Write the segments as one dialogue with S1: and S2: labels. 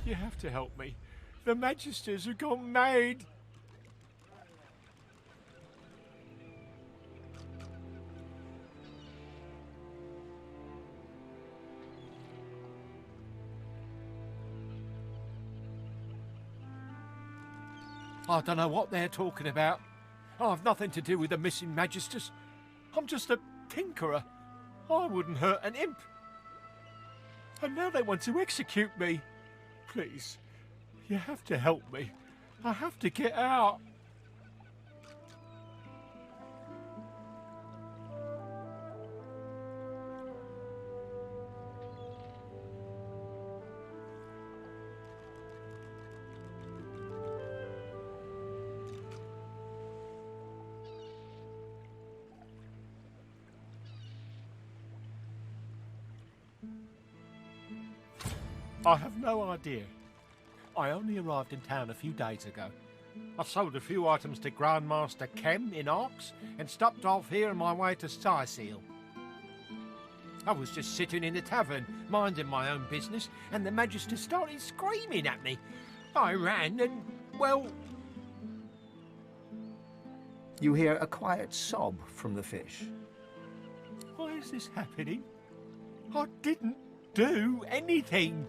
S1: You have to help me. The Magisters have gone mad. I don't know what they're talking about. I've nothing to do with the missing Magisters. I'm just a tinkerer. I wouldn't hurt an imp. And now they want to execute me. Please, you have to help me. I have to get out. I have no idea. I only arrived in town a few days ago. I sold a few items to Grandmaster Kem in Arx and stopped off here on my way to Syseal. I was just sitting in the tavern, minding my own business, and the Magister started screaming at me. I ran and, well...
S2: You hear a quiet sob from the fish.
S1: Why is this happening? I didn't do anything.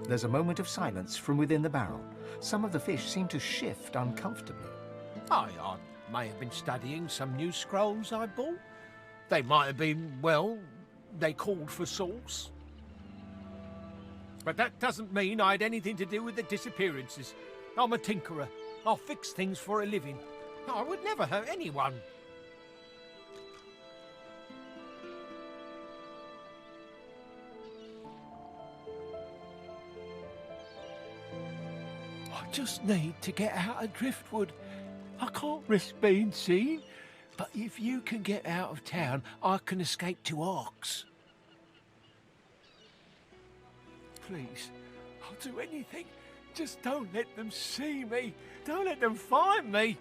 S2: There's a moment of silence from within the barrel. Some of the fish seem to shift uncomfortably.
S1: I may have been studying some new scrolls I bought. They might have been, well, they called for sauce. But that doesn't mean I had anything to do with the disappearances. I'm a tinkerer. I'll fix things for a living. I would never hurt anyone. I just need to get out of Driftwood. I can't risk being seen, but if you can get out of town, I can escape to Arx. Please, I'll do anything. Just don't let them see me. Don't let them find me.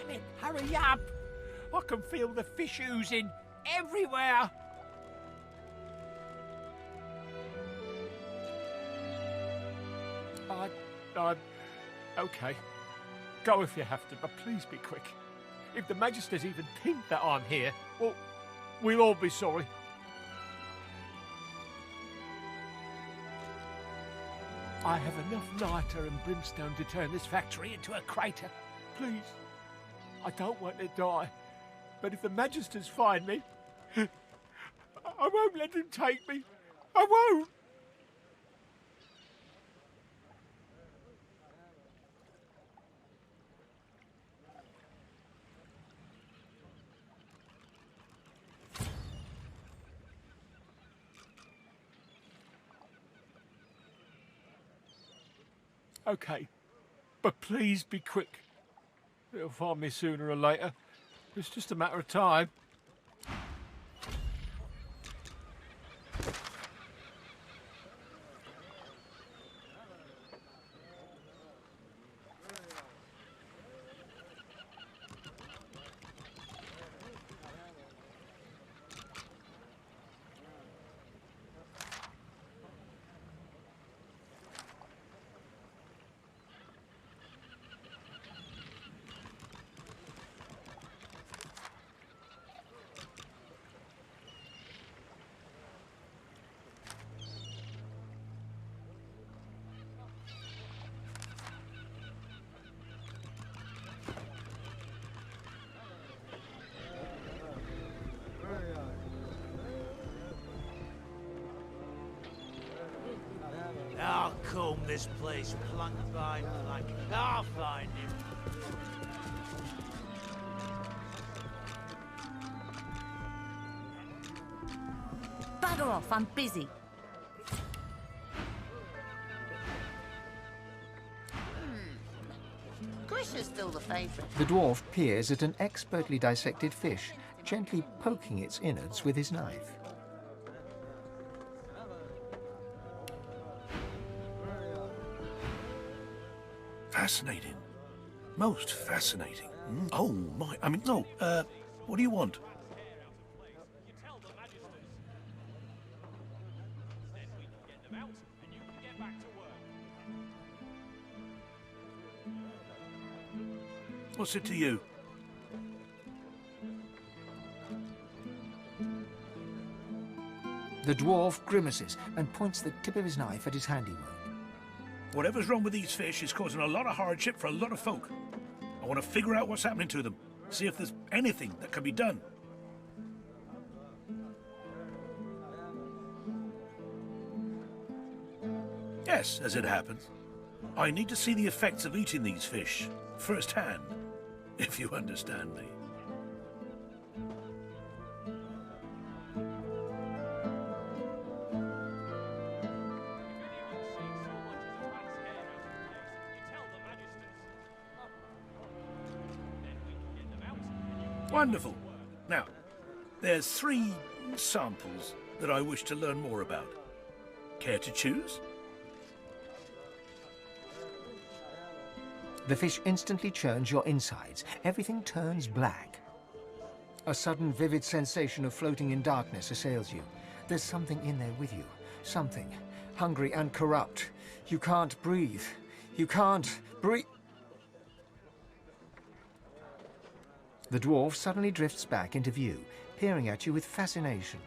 S1: Damn it, hurry up! I can feel the fish oozing everywhere! Okay. Go if you have to, but please be quick. If the Magisters even think that I'm here, well, we'll all be sorry. I have enough niter and brimstone to turn this factory into a crater. Please. I don't want to die, but if the Magisters find me, I won't let them take me. I won't! Okay, but please be quick. They'll find me sooner or later. It's just a matter of time.
S3: this place plunk by like I'll find him.
S4: Bugger off, I'm busy. Squish is still the favourite.
S2: The dwarf peers at an expertly dissected fish, gently poking its innards with his knife.
S5: Fascinating. Most fascinating. Oh, my. I mean, no. What do you want? What's it to you?
S2: The dwarf grimaces and points the tip of his knife at his handiwork.
S5: Whatever's wrong with these fish is causing a lot of hardship for a lot of folk. I want to figure out what's happening to them. See if there's anything that can be done. Yes, as it happens. I need to see the effects of eating these fish firsthand, if you understand me. Wonderful. Now, there's 3 samples that I wish to learn more about. Care to choose?
S2: The fish instantly churns your insides. Everything turns black. A sudden vivid sensation of floating in darkness assails you. There's something in there with you. Something. Hungry and corrupt. You can't breathe. You can't breathe. The dwarf suddenly drifts back into view, peering at you with fascination.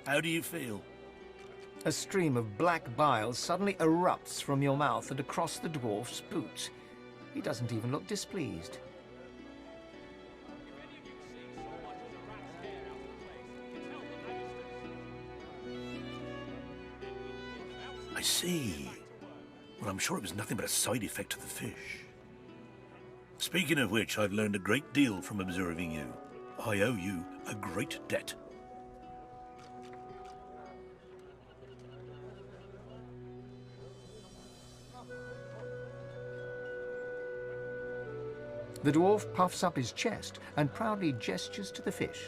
S5: How do you feel?
S2: A stream of black bile suddenly erupts from your mouth and across the dwarf's boots. He doesn't even look displeased.
S5: I see. Well, I'm sure it was nothing but a side effect of the fish. Speaking of which, I've learned a great deal from observing you. I owe you a great debt.
S2: The dwarf puffs up his chest and proudly gestures to the fish.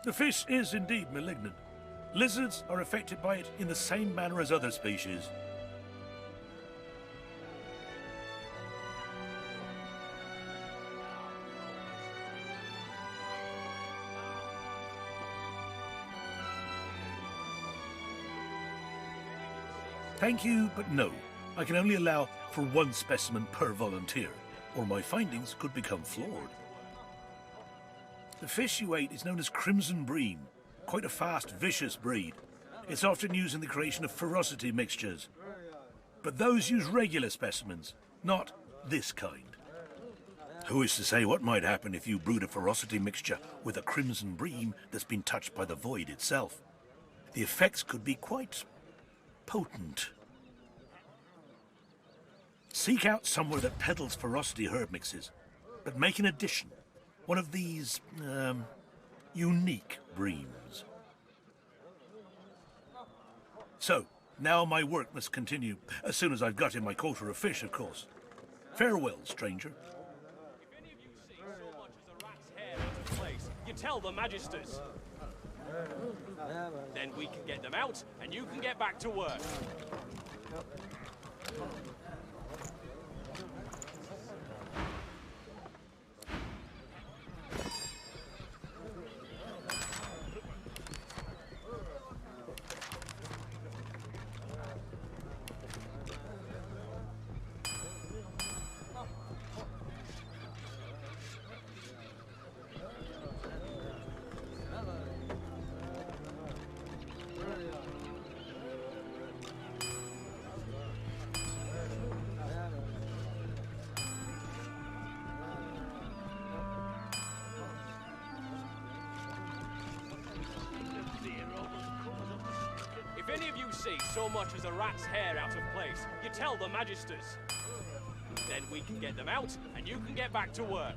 S5: The fish is indeed malignant. Lizards are affected by it in the same manner as other species. Thank you, but no. I can only allow for 1 specimen per volunteer, or my findings could become flawed. The fish you ate is known as crimson bream, quite a fast, vicious breed. It's often used in the creation of ferocity mixtures. But those use regular specimens, not this kind. Who is to say what might happen if you brewed a ferocity mixture with a crimson bream that's been touched by the void itself? The effects could be quite potent. Seek out somewhere that peddles ferocity herb mixes, but make an addition. One of these, unique breams. So, now my work must continue, as soon as I've got in my quota of fish, of course. Farewell, stranger.
S6: If any of you see so much as a rat's hair out of place, you tell the magisters. Then we can get them out, and you can get back to work. any of you see so much as a rat's hair out of place, you tell the magisters. Then we can get them out, and you can get back to work.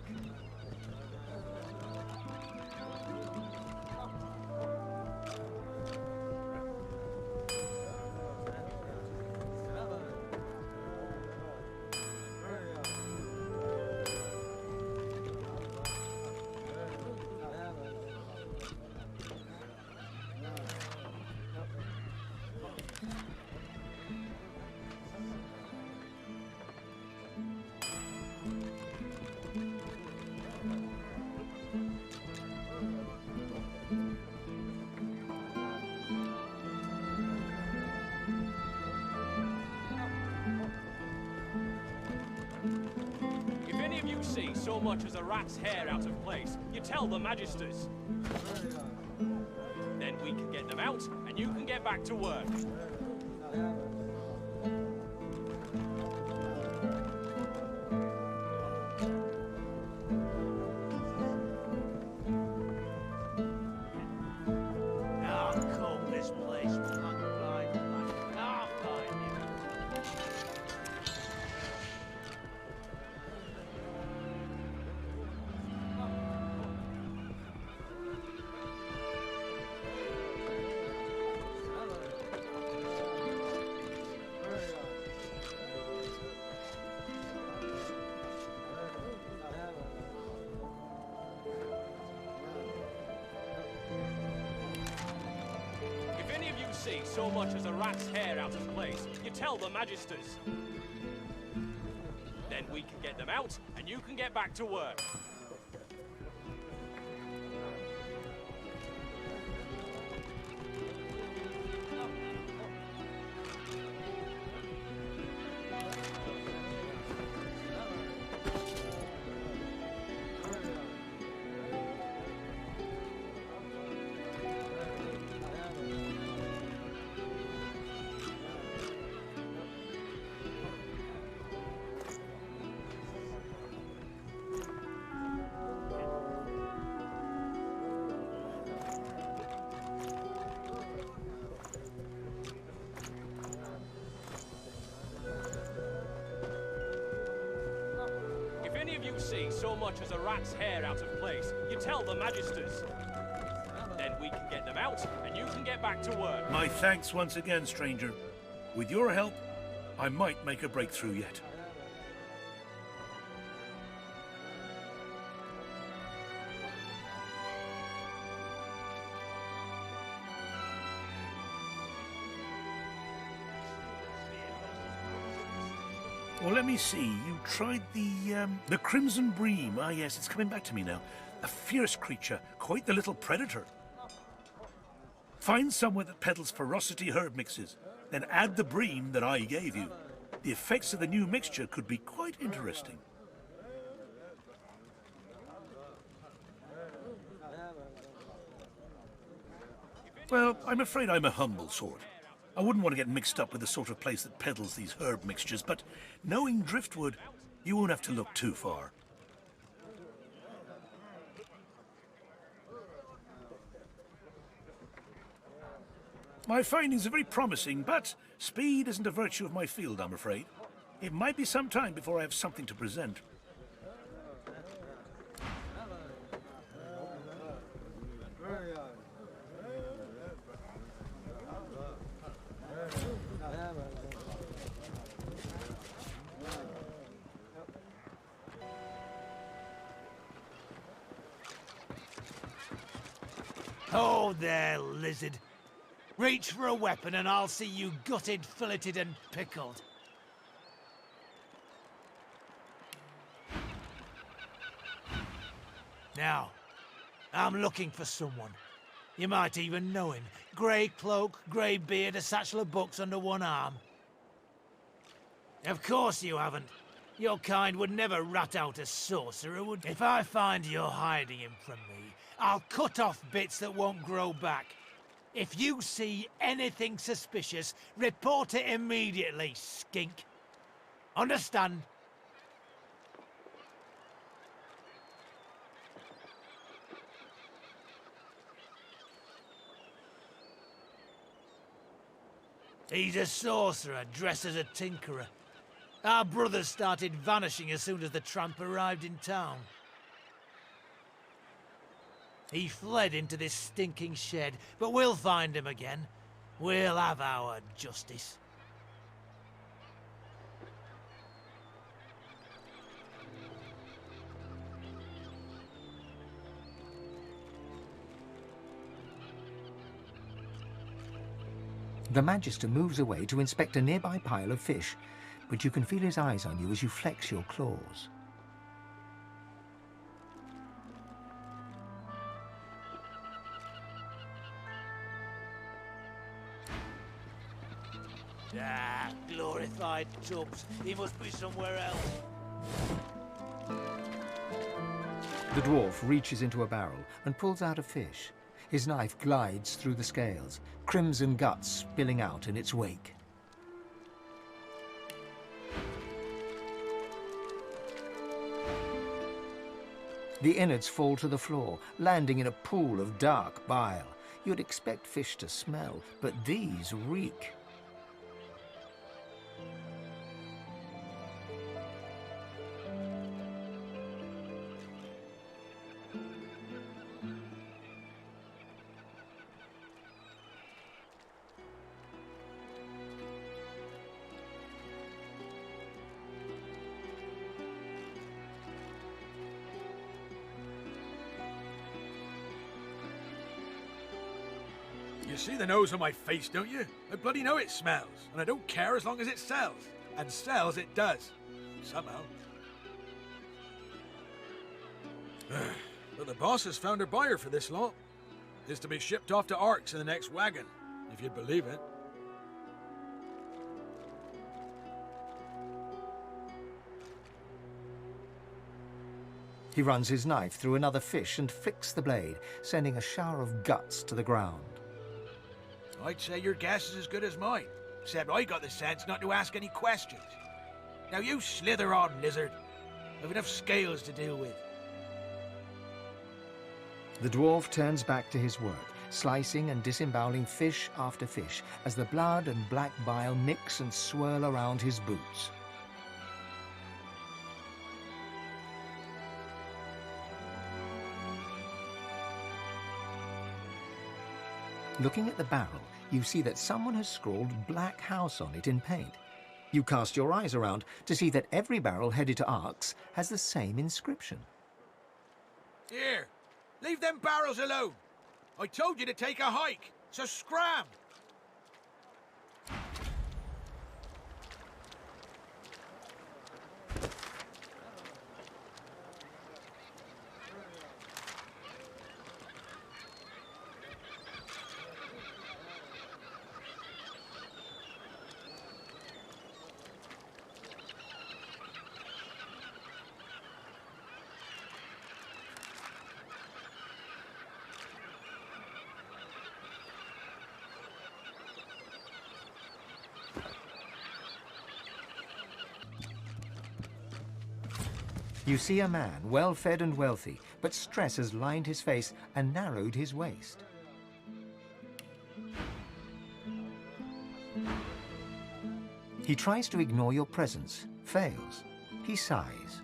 S6: If any of you see so much as a rat's hair out of place, you tell the magisters. Then we can get them out, and you can get back to work.
S3: I'll comb this place. I'll find you.
S6: If any of you see so much as a rat's hair out of place, you tell the magisters. Then we can get them out, and you can get back to work. If any of you see so much as a rat's hair out of place, you tell the magisters. Then we can get them out, and you can get back to work.
S5: My thanks once again, stranger. With your help, I might make a breakthrough yet. Well, let me see. You tried the Crimson Bream. Ah, yes, it's coming back to me now. A fierce creature, quite the little predator. Find somewhere that peddles ferocity herb mixes, then add the bream that I gave you. The effects of the new mixture could be quite interesting. Well, I'm afraid I'm a humble sort. I wouldn't want to get mixed up with the sort of place that peddles these herb mixtures, but knowing Driftwood, you won't have to look too far. My findings are very promising, but speed isn't a virtue of my field, I'm afraid. It might be some time before I have something to present.
S3: Oh there, lizard. Reach for a weapon and I'll see you gutted, filleted and pickled. Now, I'm looking for someone. You might even know him. Grey cloak, grey beard, a satchel of books under one arm. Of course you haven't. Your kind would never rat out a sorcerer, would they? If I find you're hiding him from me, I'll cut off bits that won't grow back. If you see anything suspicious, report it immediately, skink. Understand? He's a sorcerer dressed as a tinkerer. Our brothers started vanishing as soon as the tramp arrived in town. He fled into this stinking shed, but we'll find him again. We'll have our justice.
S2: The Magister moves away to inspect a nearby pile of fish, but you can feel his eyes on you as you flex your claws.
S3: Ah, glorified tubs. He must be somewhere else.
S2: The dwarf reaches into a barrel and pulls out a fish. His knife glides through the scales, crimson guts spilling out in its wake. The innards fall to the floor, landing in a pool of dark bile. You'd expect fish to smell, but these reek.
S7: You see the nose on my face, don't you? I bloody know it smells, and I don't care as long as it sells. And sells it does. Somehow. But the boss has found a buyer for this lot. It's to be shipped off to Arx in the next wagon, if you'd believe it.
S2: He runs his knife through another fish and flicks the blade, sending a shower of guts to the ground.
S7: I'd say your guess is as good as mine, except I got the sense not to ask any questions. Now you slither on, lizard. I've enough scales to deal with.
S2: The dwarf turns back to his work, slicing and disemboweling fish after fish, as the blood and black bile mix and swirl around his boots. Looking at the barrel, you see that someone has scrawled Black House on it in paint. You cast your eyes around to see that every barrel headed to Arx has the same inscription.
S7: Here, leave them barrels alone. I told you to take a hike, so scram!
S2: You see a man, well-fed and wealthy, but stress has lined his face and narrowed his waist. He tries to ignore your presence, fails. He sighs.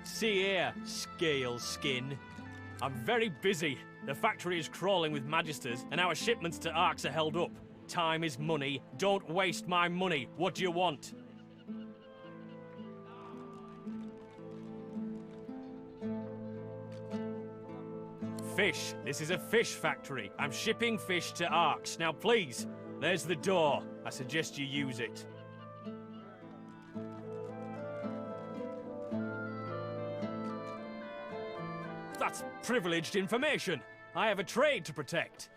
S6: See here, scale skin. I'm very busy. The factory is crawling with magisters, and our shipments to Arx are held up. Time is money. Don't waste my money. What do you want? Fish. This is a fish factory. I'm shipping fish to Arx. Now please, there's the door. I suggest you use it. That's privileged information. I have a trade to protect.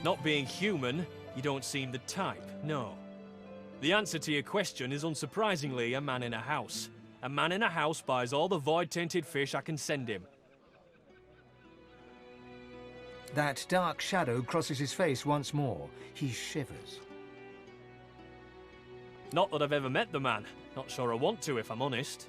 S6: Not being human, you don't seem the type, no. The answer to your question is unsurprisingly a man in a house. A man in a house buys all the void-tainted fish I can send him.
S2: That dark shadow crosses his face once more. He shivers.
S6: Not that I've ever met the man. Not sure I want to, if I'm honest.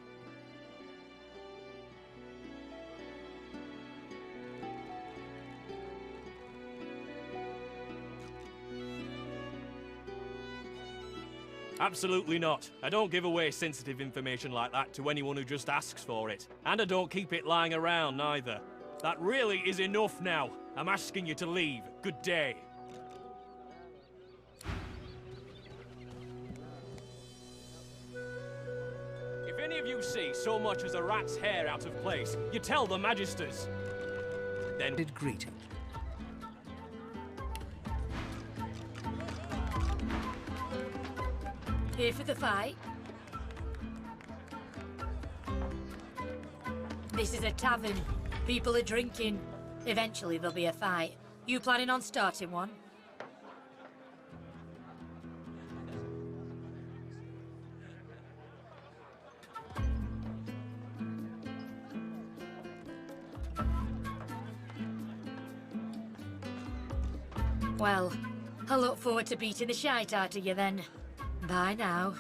S6: Absolutely not. I don't give away sensitive information like that to anyone who just asks for it. And I don't keep it lying around, neither. That really is enough now. I'm asking you to leave. Good day. If any of you see so much as a rat's hair out of place, you tell the Magisters. Then
S2: Did greet him.
S8: Here for the fight? This is a tavern. People are drinking. Eventually there'll be a fight. You planning on starting one? Well, I look forward to beating the shite out of you then. Bye now.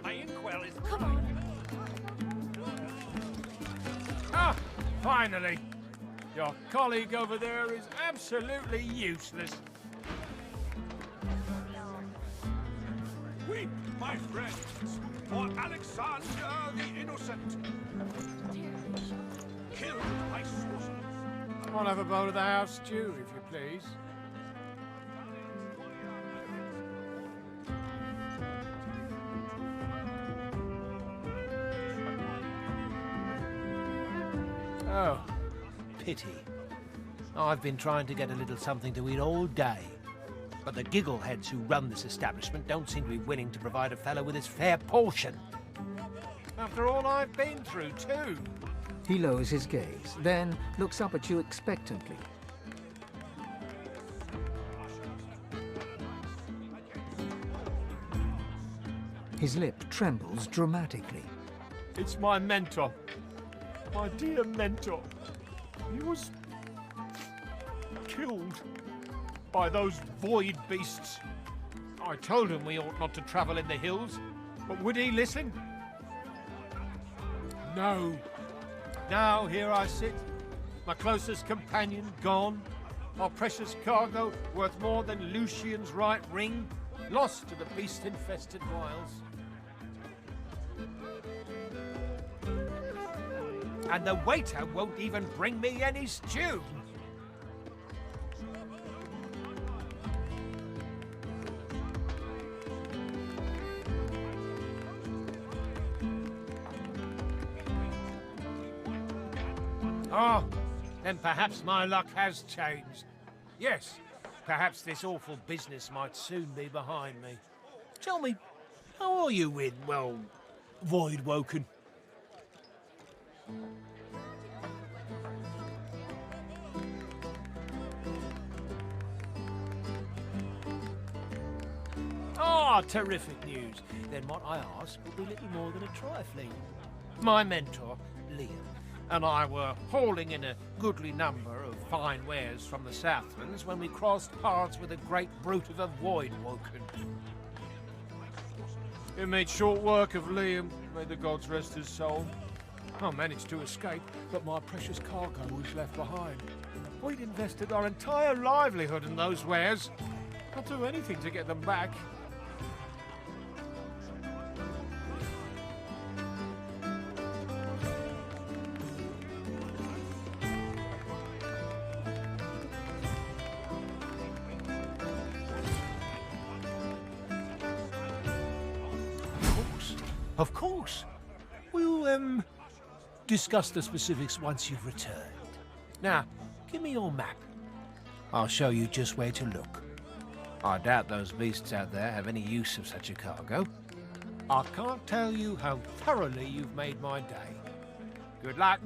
S6: my inkwell is...
S8: Come on.
S1: Ah, finally! Your colleague over there is absolutely useless.
S9: Weep, my friends, for Alexander the Innocent. Killed by sorcerers.
S1: I'll have a bowl of the house stew, if you please. Oh, pity. I've been trying to get a little something to eat all day. But the giggleheads who run this establishment don't seem to be willing to provide a fellow with his fair portion. After all I've been through, too.
S2: He lowers his gaze, then looks up at you expectantly. His lip trembles dramatically.
S1: It's my mentor. My dear mentor. He was killed by those void beasts. I told him we ought not to travel in the hills, but would he listen? No. Now here I sit, my closest companion gone, our precious cargo worth more than Lucian's right ring, lost to the beast-infested wilds. And the waiter won't even bring me any stew. Oh, then perhaps my luck has changed. Yes, perhaps this awful business might soon be behind me. Tell me, how are you with, well, Void Woken? Ah, terrific news. Then what I ask will be little more than a trifling. My mentor, Liam, and I were hauling in a goodly number of fine wares from the Southlands when we crossed paths with a great brute of a Void Woken. It made short work of Liam, may the gods rest his soul. I managed to escape, but my precious cargo was left behind. We'd invested our entire livelihood in those wares. I'll do anything to get them back. Of course. We'll, discuss the specifics once you've returned. Now, give me your map. I'll show you just where to look. I doubt those beasts out there have any use of such a cargo. I can't tell you how thoroughly you've made my day. Good luck.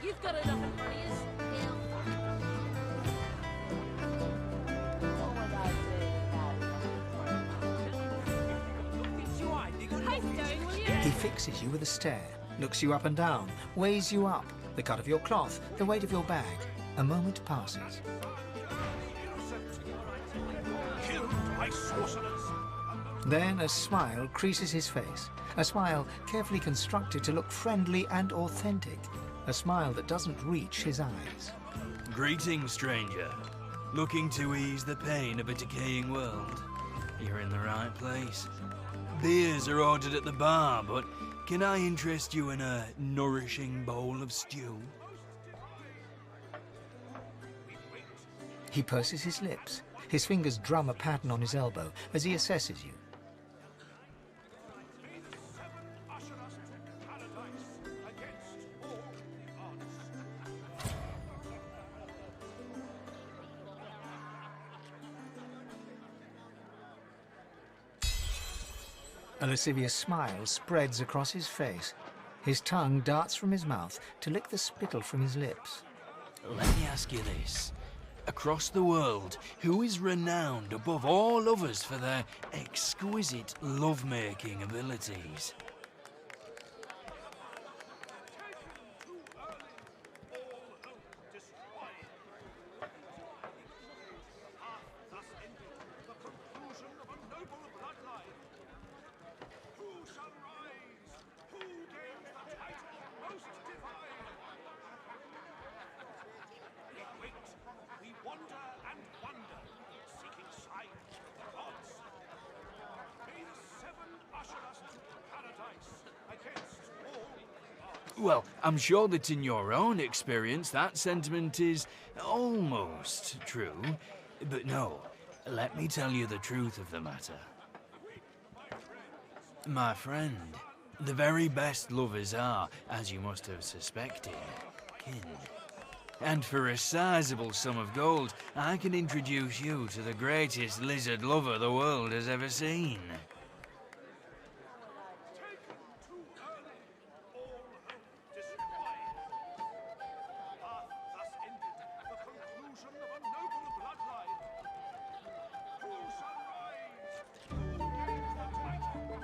S4: You've got enough in front of you. What would I do without
S2: He fixes you with a stare, looks you up and down, weighs you up, the cut of your cloth, the weight of your bag. A moment passes.
S9: Killed by sorcerers.
S2: Then a smile creases his face, a smile carefully constructed to look friendly and authentic, a smile that doesn't reach his eyes.
S10: Greetings, stranger. Looking to ease the pain of a decaying world? You're in the right place. Beers are ordered at the bar, but can I interest you in a nourishing bowl of stew?
S2: He purses his lips. His fingers drum a pattern on his elbow as he assesses you. A lascivious smile spreads across his face. His tongue darts from his mouth to lick the spittle from his lips.
S10: Let me ask you this. Across the world, who is renowned above all others for their exquisite love-making abilities? Well, I'm sure that in your own experience that sentiment is almost true. But no, let me tell you the truth of the matter. My friend, the very best lovers are, as you must have suspected, kin. And for a sizable sum of gold, I can introduce you to the greatest lizard lover the world has ever seen.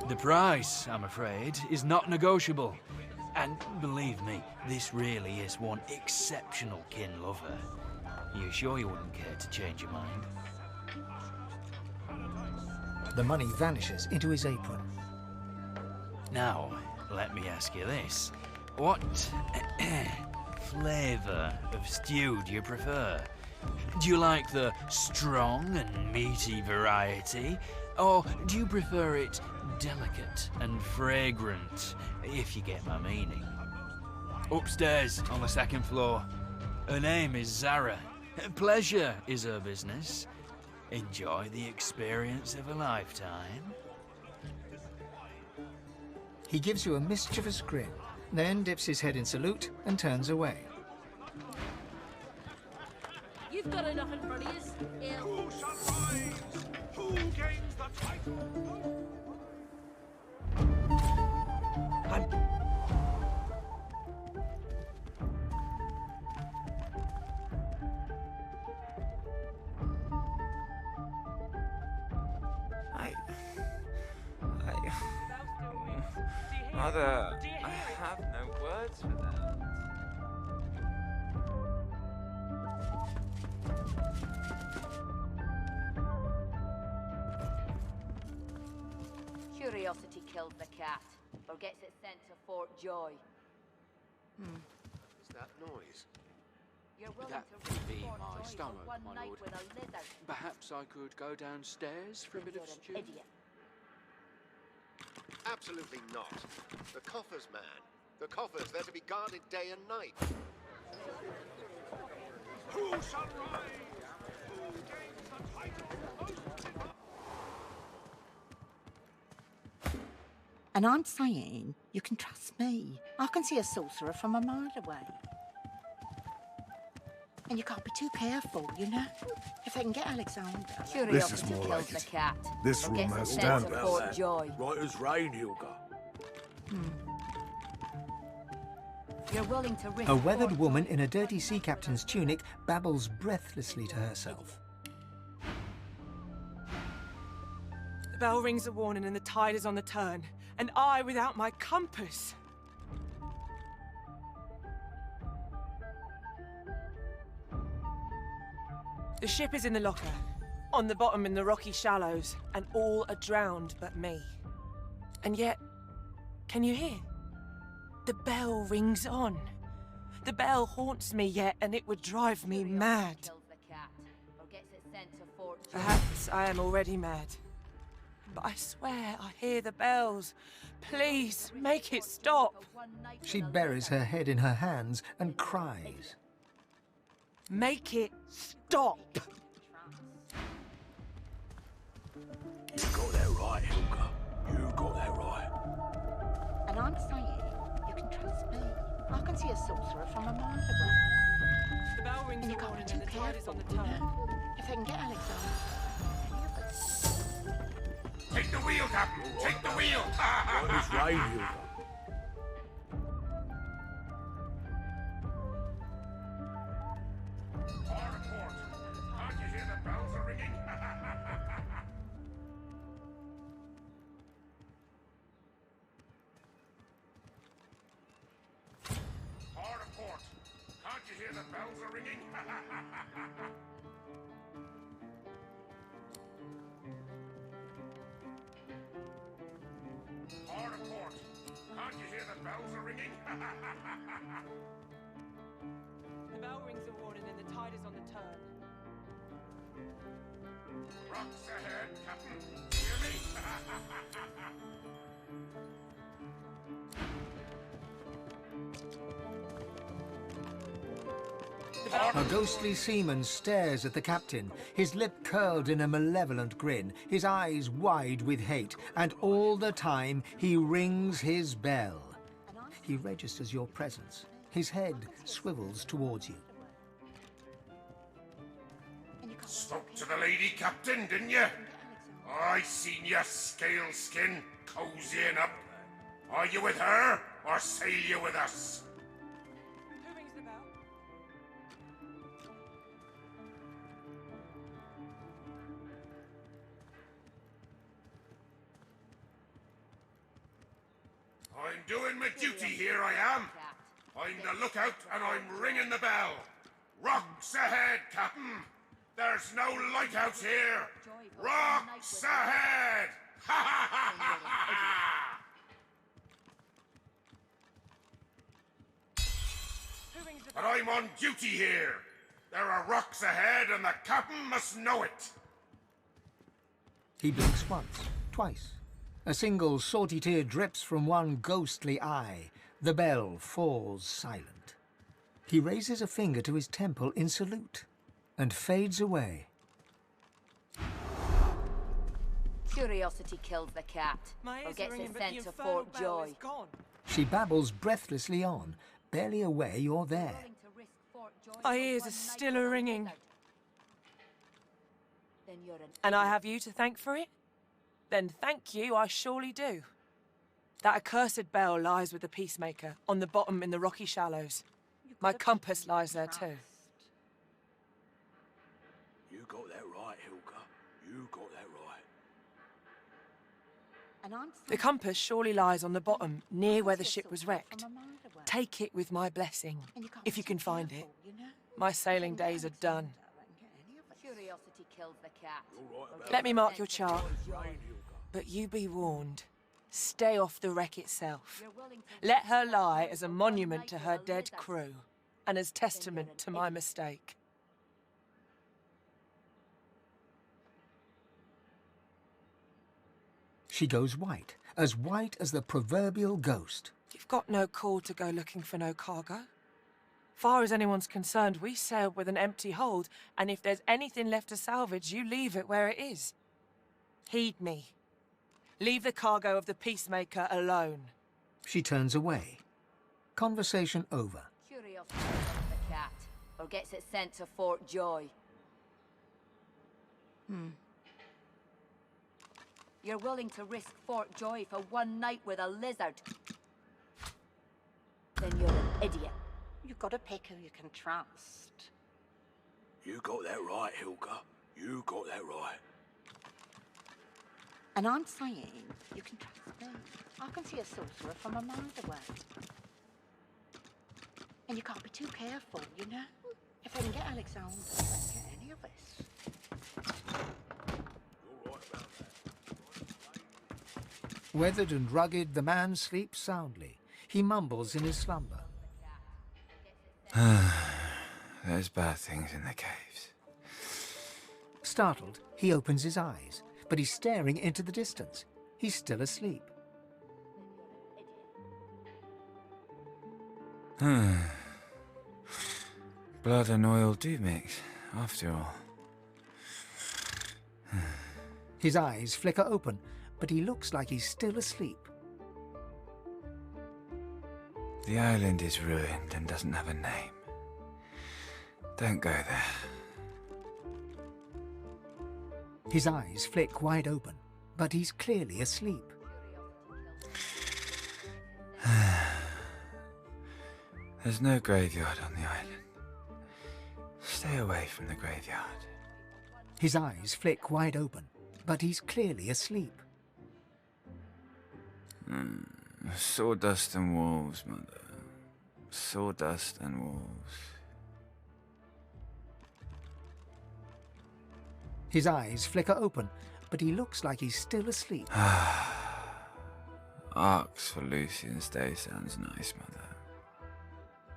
S10: The price, I'm afraid, is not negotiable. And believe me, this really is one exceptional kin lover. You sure you wouldn't care to change your mind?
S2: The money vanishes into his apron.
S10: Now, let me ask you this. What flavour of stew do you prefer? Do you like the strong and meaty variety? Or do you prefer it delicate and fragrant, if you get my meaning? Upstairs, on the second floor. Her name is Zara. Pleasure is her business. Enjoy the experience of a lifetime.
S2: He gives you a mischievous grin, then dips his head in salute and turns away.
S4: You've got enough in front of you.
S9: Who shall rise? Who gains the title?
S11: Mother, I have no words for that.
S4: Curiosity kills the cat, or gets it sent to Fort Joy.
S12: Is that noise?
S4: You're willing
S12: That
S4: to
S12: would
S4: risk
S12: be
S4: Fort
S12: my
S4: Joy for
S12: stomach,
S4: one
S12: my
S4: night
S12: lord.
S4: with a lizard.
S12: Perhaps I could go downstairs for a bit
S4: You're
S12: of
S4: an
S12: stew?
S4: idiot.
S13: Absolutely not. The coffers, man. The coffers, they're to be guarded day and night.
S9: Who shall rise? Who gains the title most divine?
S14: And I'm saying you can trust me. I can see a sorcerer from a mile away. And you can't be too careful, you know? If they can get Alexander...
S4: Curiosity kills the cat.
S15: This
S4: or
S15: room
S4: gets
S15: has
S4: it sent to
S15: standards.
S4: Fort Joy.
S9: Right as rain, Hilga.
S4: You're willing to risk
S2: A weathered woman in a dirty sea captain's tunic babbles breathlessly to herself.
S15: The bell rings a warning and the tide is on the turn. And I without my compass. The ship is in the locker, on the bottom in the rocky shallows, and all are drowned but me. And yet, can you hear? The bell rings on. The bell haunts me yet, and it would drive me mad. Perhaps I am already mad. But I swear I hear the bells. Please, make it stop.
S2: She buries her head in her hands and cries.
S15: Make it stop.
S5: You got that right, Helga. You got that right.
S14: And I'm saying, you can trust me. I can see a sorcerer from a mile away.
S15: The bell rings
S14: And
S15: a
S14: you can't
S15: warning
S14: be
S15: and
S14: too
S15: the tide is
S14: careful,
S15: on the
S14: you
S15: turn.
S14: know? If they can get Alexander.
S9: Take the wheel, Captain! Take the wheel!
S5: What is right, Helga?
S9: Hard port! Can't you hear the bells are ringing? Hard port! Can't you hear the bells are ringing? Hard port! Can't you hear the bells are ringing?
S15: The bell rings a warning and the tide is on the turn.
S9: Rocks ahead, Captain. Hear me?
S2: A ghostly seaman stares at the captain, his lip curled in a malevolent grin, his eyes wide with hate, and all the time he rings his bell. He registers your presence. His head swivels towards you.
S9: Spoke to the lady, Captain, didn't you? I seen you, scale skin, cozying up. Are you with her, or sail you with us?
S15: Who rings the bell?
S9: I'm doing my duty here, I am. I'm the lookout, and I'm ringing the bell. Rocks ahead, Captain. There's no lighthouse here. Rocks ahead! Ha ha ha ha ha! But I'm on duty here. There are rocks ahead, and the captain must know it.
S2: He blinks once, twice. A single salty tear drips from one ghostly eye. The bell falls silent. He raises a finger to his temple in salute and fades away.
S4: Curiosity kills the cat, or gets it sent to Fort Joy.
S2: She babbles breathlessly on. Barely aware you're there.
S15: My ears are still a-ringing. And I have you to thank for it? Then thank you, I surely do. That accursed bell lies with the peacemaker, on the bottom in the rocky shallows. My compass lies there too.
S5: You got that right, Helga. You got that right.
S15: The compass surely lies on the bottom, near where the ship was wrecked. Take it with my blessing, if you can find it. My sailing days are done.
S4: Curiosity kills the cat.
S15: Let me mark your chart. But you be warned. Stay off the wreck itself. Let her lie as a monument to her dead crew, and as testament to my mistake.
S2: She goes white as the proverbial ghost.
S15: You've got no call to go looking for no cargo. Far as anyone's concerned, we sailed with an empty hold, and if there's anything left to salvage, you leave it where it is. Heed me. Leave the cargo of the Peacemaker alone.
S2: She turns away. Conversation over.
S4: Curiosity kills the cat, or gets it sent to Fort Joy. You're willing to risk Fort Joy for one night with a lizard. Then you're an idiot.
S14: You've got to pick who you can trust.
S5: You got that right, Hilka. You got that right.
S14: And I'm saying you can trust me. I can see a sorcerer from a mile away. And you can't be too careful, you know? If I can get Alexander, I can get any of us.
S2: Weathered and rugged, the man sleeps soundly. He mumbles in his slumber.
S16: There's bad things in the caves.
S2: Startled, he opens his eyes, but he's staring into the distance. He's still asleep.
S16: Blood and oil do mix, after all.
S2: His eyes flicker open, but he looks like he's still asleep.
S16: The island is ruined and doesn't have a name. Don't go there.
S2: His eyes flick wide open, but he's clearly asleep.
S16: There's no graveyard on the island. Stay away from the graveyard.
S2: His eyes flick wide open, but he's clearly asleep.
S16: Sawdust and wolves, Mother. Sawdust and wolves.
S2: His eyes flicker open, but he looks like he's still asleep.
S16: Arcs for Lucian's Day sounds nice, Mother.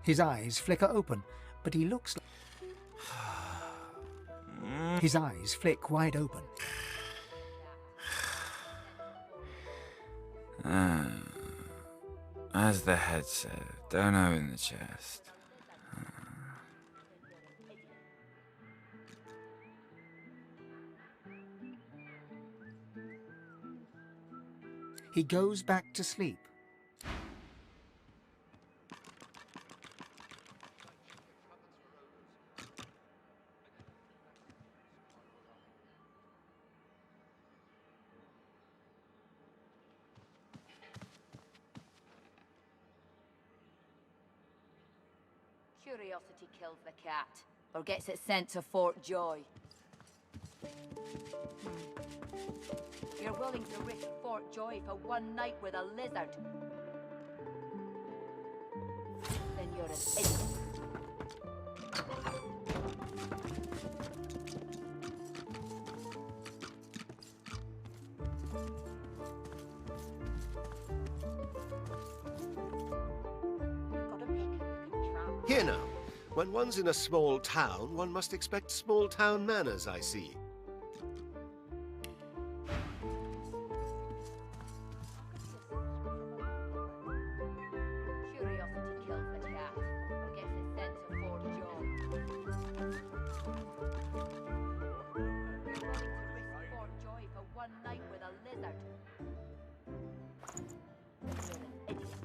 S2: His eyes flicker open, but he looks like... His eyes flick wide open.
S16: As the head said, don't open the chest.
S2: He goes back to sleep.
S4: Curiosity kills the cat, or gets it sent to Fort Joy. You're willing to risk Fort Joy for one night with a lizard? Then you're an idiot.
S13: Here now, when one's in a small town, one must expect small town manners, I see.
S4: Curiosity kills the cat, or gets it sent to Fort Joy. You're willing to risk Fort Joy for one night with a lizard? Then you're an idiot.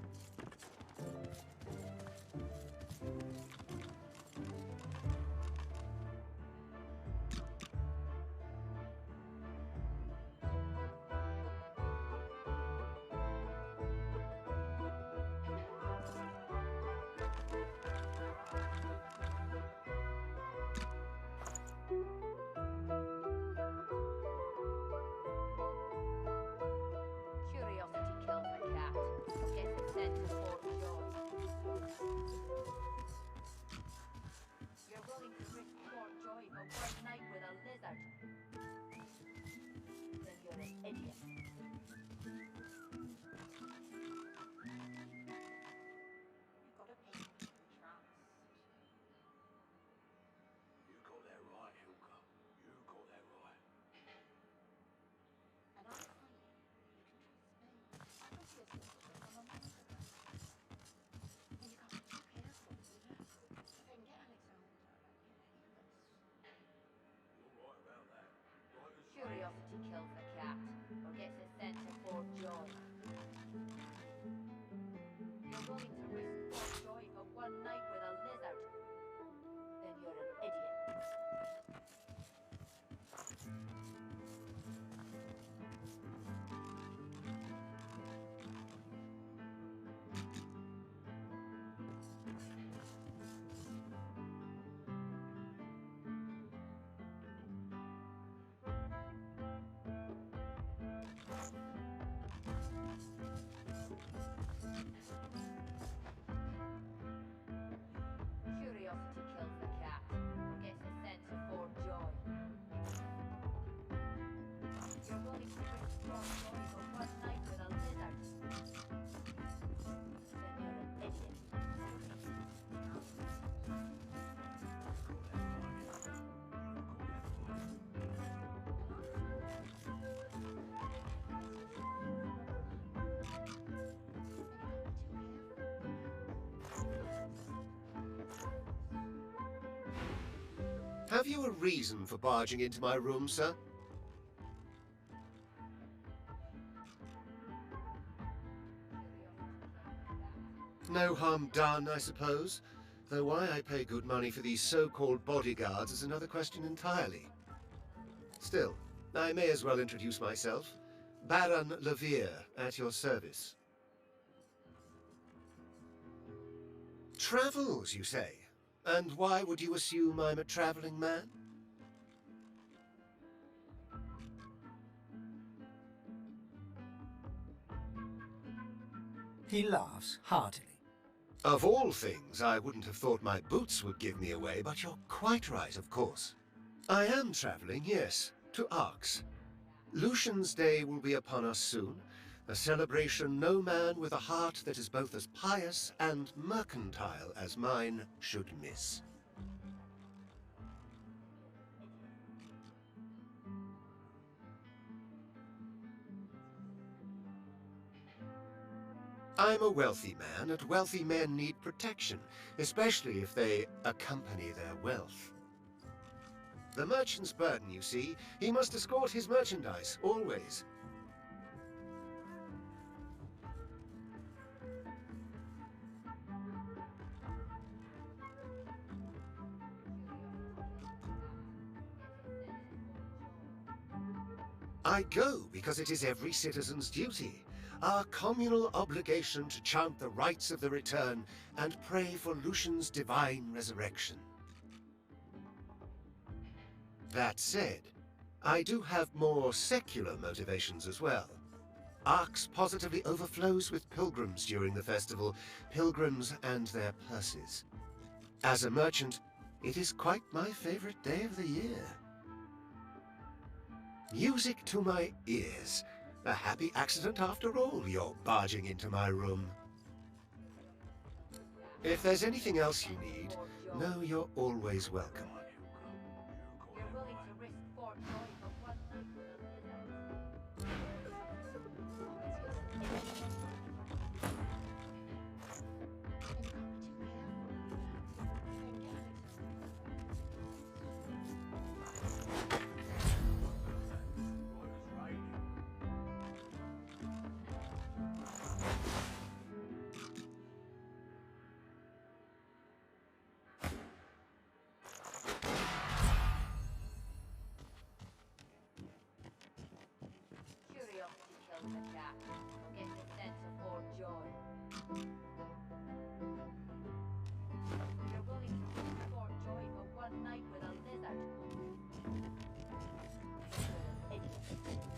S13: Have you a reason for barging into my room, sir? No harm done, I suppose. Though why I pay good money for these so-called bodyguards is another question entirely. Still, I may as well introduce myself. Baron Levere, at your service. Travels, you say? And why would you assume I'm a traveling man?
S2: He laughs heartily.
S13: Of all things, I wouldn't have thought my boots would give me away, but you're quite right, of course. I am traveling, yes, to Arx. Lucian's Day will be upon us soon, a celebration no man with a heart that is both as pious and mercantile as mine should miss. I'm a wealthy man, and wealthy men need protection, especially if they accompany their wealth. The merchant's burden, you see. He must escort his merchandise, always. I go because it is every citizen's duty. Our communal obligation to chant the rites of the return and pray for Lucian's divine resurrection. That said, I do have more secular motivations as well. Arx positively overflows with pilgrims during the festival, pilgrims and their purses. As a merchant, it is quite my favorite day of the year. Music to my ears. A happy accident after all, you're barging into my room. If there's anything else you need, know you're always welcome.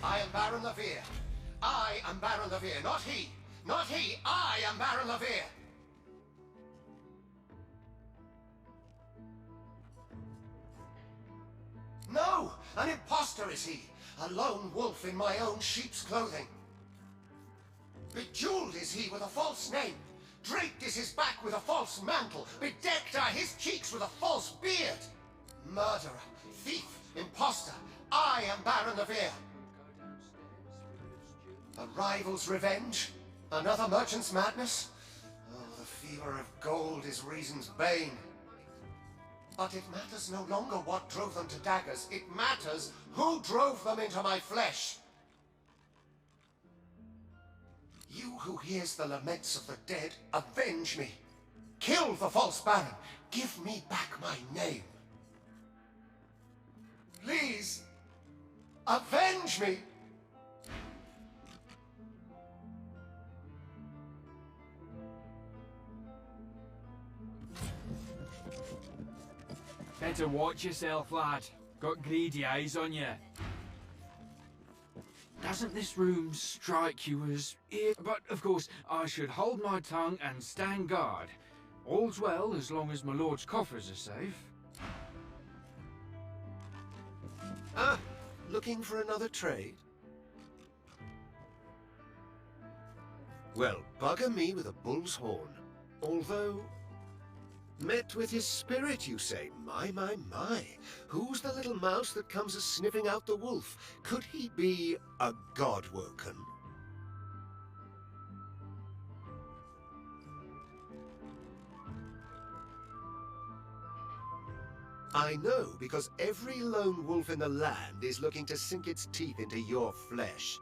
S13: I am Baron Levere. I am Baron Levere, not he. Not he. I am Baron Levere. No! An imposter is he. A lone wolf in my own sheep's clothing. Bejeweled is he with a false name. Draped is his back with a false mantle. Bedecked are his cheeks with a false beard. Murderer, thief, imposter. I am Baron Levere. A rival's revenge? Another merchant's madness? Oh, the fever of gold is reason's bane. But it matters no longer what drove them to daggers. It matters who drove them into my flesh. You who hears the laments of the dead, avenge me. Kill the false baron. Give me back my name. Please, avenge me.
S16: Better watch yourself, lad. Got greedy eyes on you. Doesn't this room strike you as... But, of course, I should hold my tongue and stand guard. All's well as long as my lord's coffers are safe.
S13: Ah, looking for another trade? Well, bugger me with a bull's horn. Although... met with his spirit, you say? My, my, my. Who's the little mouse that comes a-sniffing out the wolf? Could he be a god-woken? I know, because every lone wolf in the land is looking to sink its teeth into your flesh.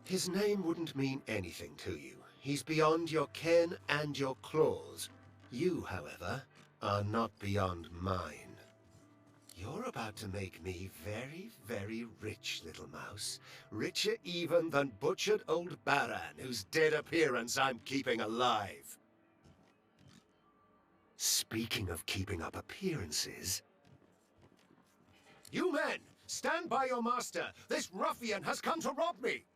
S13: His name wouldn't mean anything to you. He's beyond your ken and your claws. You, however, are not beyond mine. You're about to make me very, very rich, little mouse. Richer even than butchered old Baran, whose dead appearance I'm keeping alive. Speaking of keeping up appearances... You men! Stand by your master! This ruffian has come to rob me!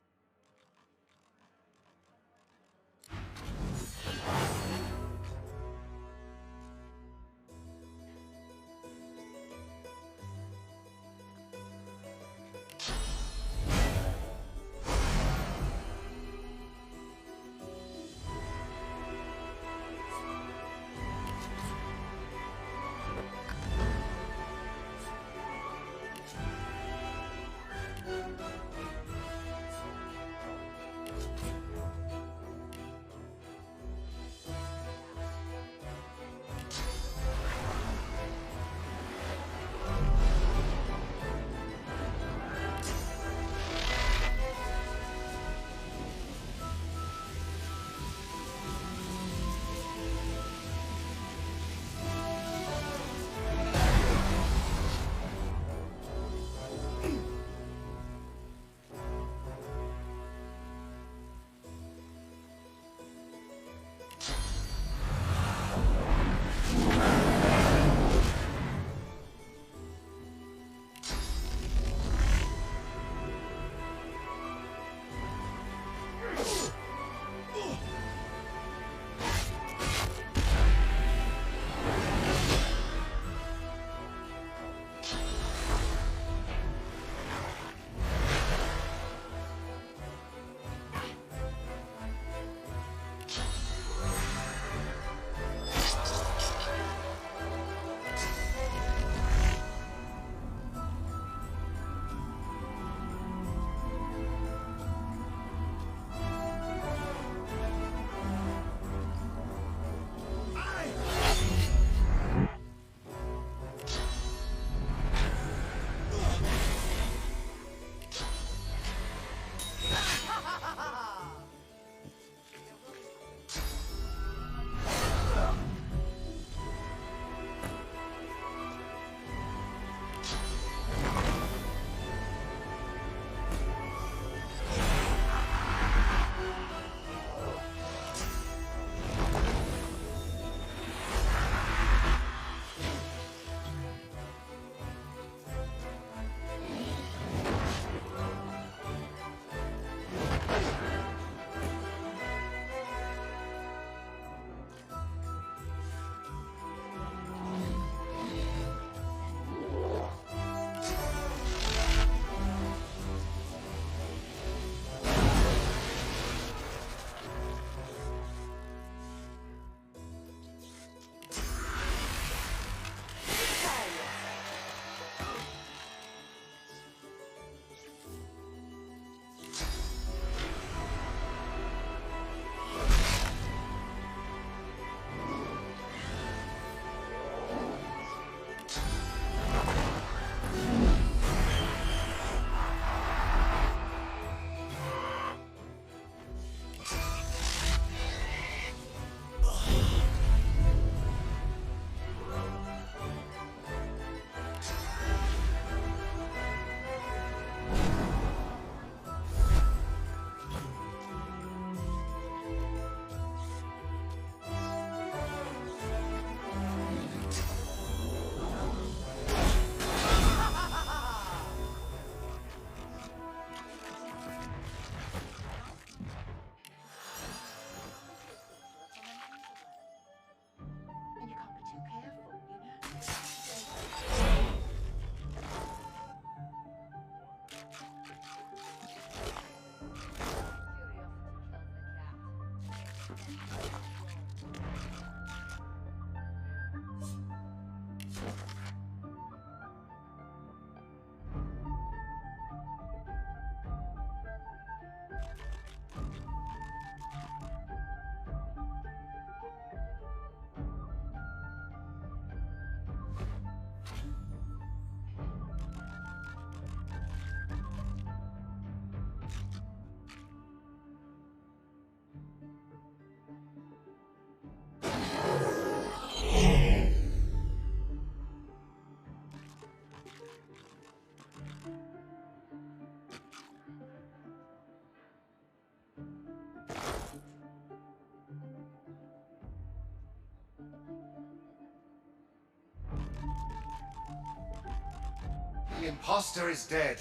S13: The imposter is dead.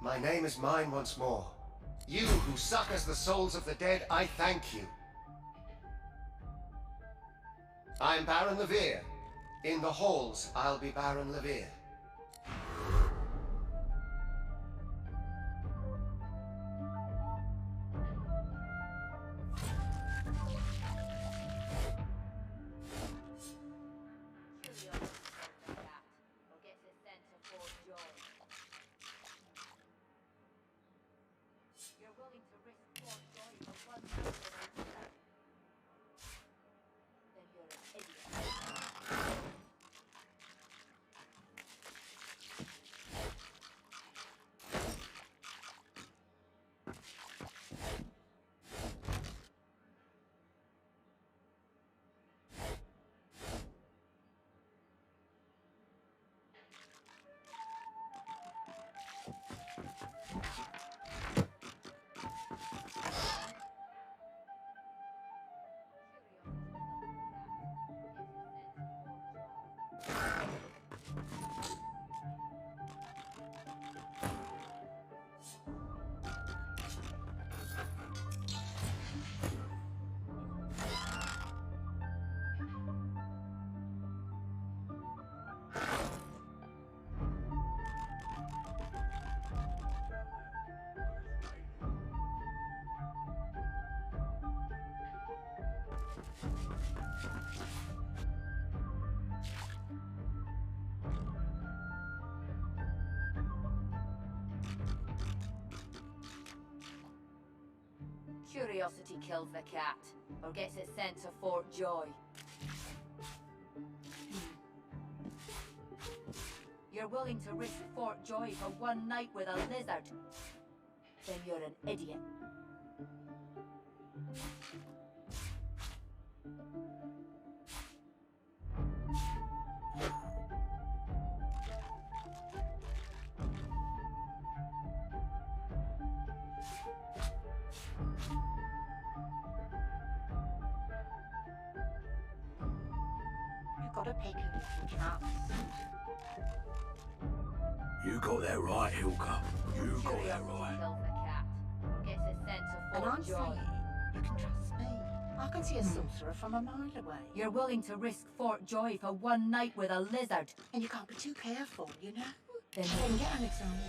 S13: My name is mine once more. You who succors the souls of the dead, I thank you. I'm Baron Levere. In the halls, I'll be Baron Levere.
S4: Curiosity kills the cat, or gets it sent to Fort Joy. You're willing to risk Fort Joy for one night with a lizard? Then you're an idiot.
S14: Gotta pick a cat.
S5: You got that right, Hilka. You got that right.
S4: Kills the cat, or gets it sent to
S14: And
S4: Fort
S14: I'm
S4: Joy.
S14: saying, you can trust me. I can see a sorcerer from a mile away.
S4: You're willing to risk Fort Joy for one night with a lizard?
S14: And you can't be too careful, you know?
S4: Then
S14: Then get Alexander.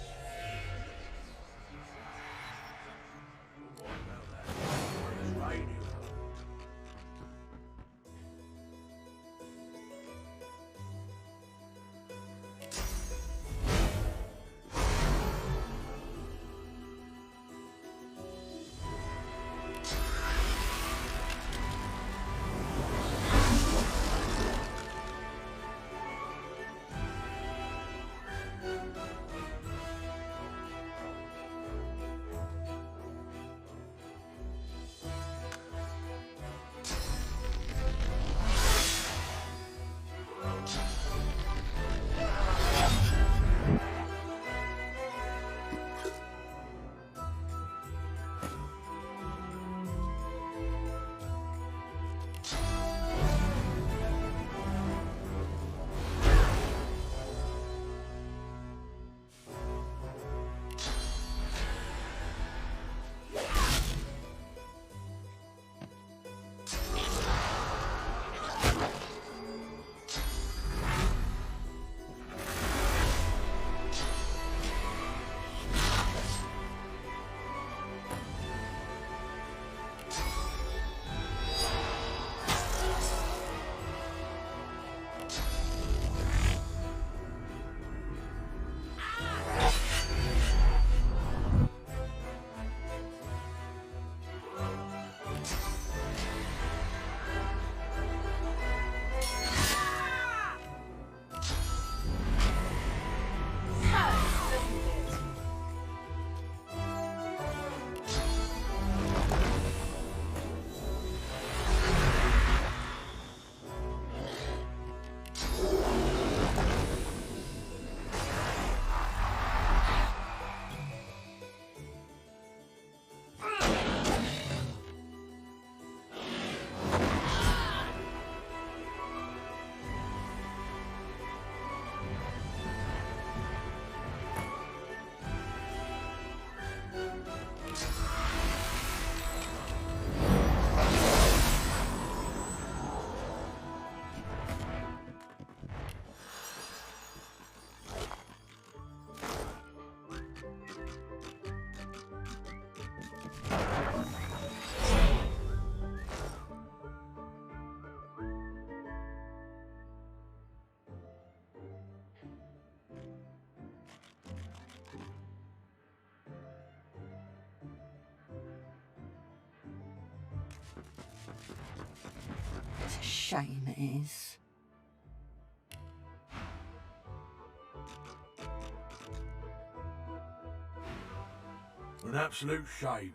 S14: shame it is.
S7: An absolute shame.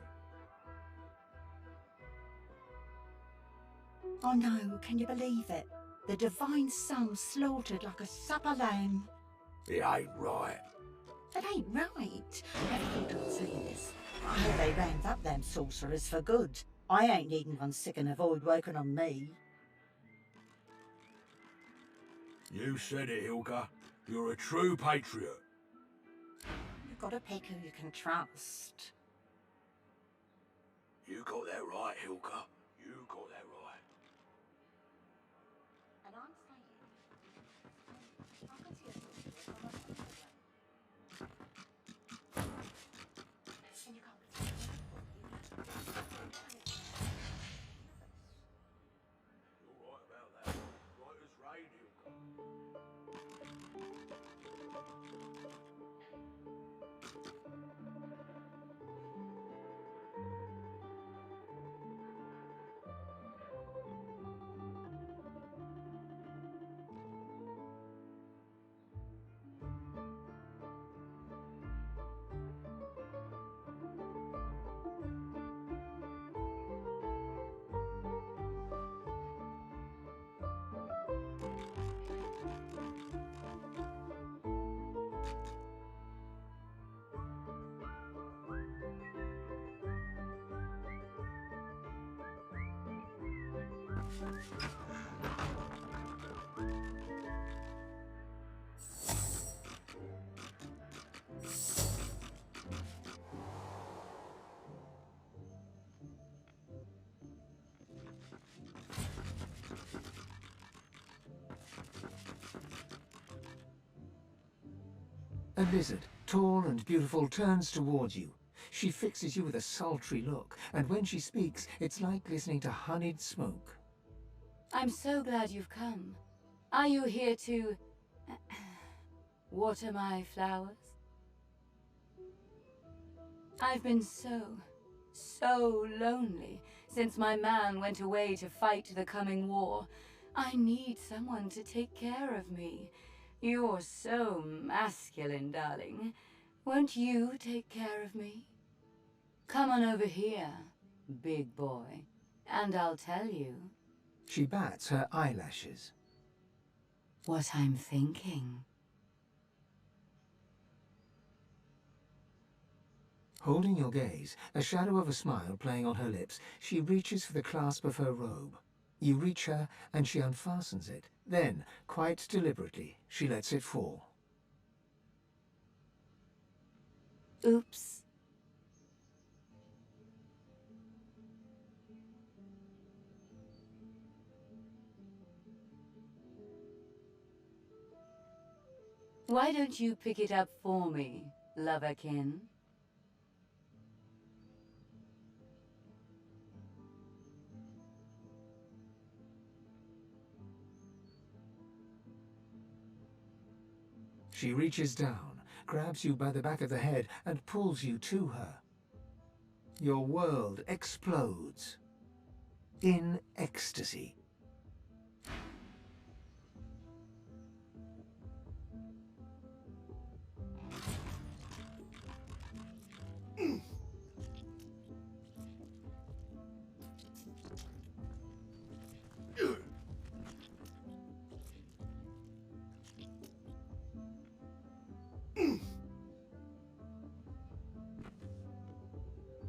S14: Oh no, can you believe it? The divine son slaughtered like a supper lamb.
S7: It ain't right.
S14: It ain't right. Never thought I'd say this. I heard they round up them sorcerers for good. I ain't needing one sick and a void working on me.
S7: You said it, Hilka. You're a true patriot.
S14: You've got to pick who you can trust.
S7: You got that right, Hilka. You got that right.
S14: And I'm saying, I can see a sorcerer from a mile away. And you can't
S7: You're right about that. Right as rain, Hilka.
S2: A lizard, tall and beautiful, turns towards you. She fixes you with a sultry look, and when she speaks, it's like listening to honeyed smoke.
S4: I'm so glad you've come. Are you here to water my flowers? I've been so lonely since my man went away to fight the coming war. I need someone to take care of me. You're so masculine, darling. Won't you take care of me? Come on over here, big boy, and I'll tell you.
S2: She bats her eyelashes.
S4: What I'm thinking.
S2: Holding your gaze, a shadow of a smile playing on her lips, she reaches for the clasp of her robe. You reach her, and she unfastens it. Then, quite deliberately, she lets it fall.
S4: Oops. Why don't you pick it up for me, loverkin?
S2: She reaches down, grabs you by the back of the head, and pulls you to her. Your world explodes. In ecstasy.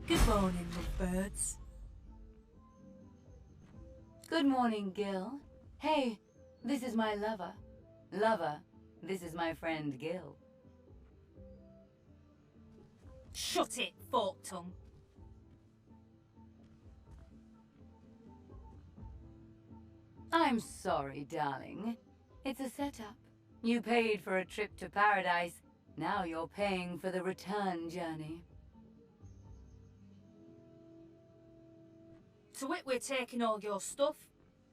S8: Good morning, lovebirds.
S4: Good morning, Gil. Hey, this is my lover. Lover, this is my friend Gil.
S8: Shut it, fork tongue.
S4: I'm sorry, darling. It's a setup. You paid for a trip to paradise. Now you're paying for the return journey.
S8: To wit, we're taking all your stuff.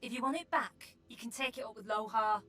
S8: If you want it back, you can take it up with Lohar.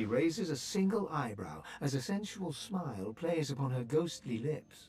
S2: She raises a single eyebrow as a sensual smile plays upon her ghostly lips.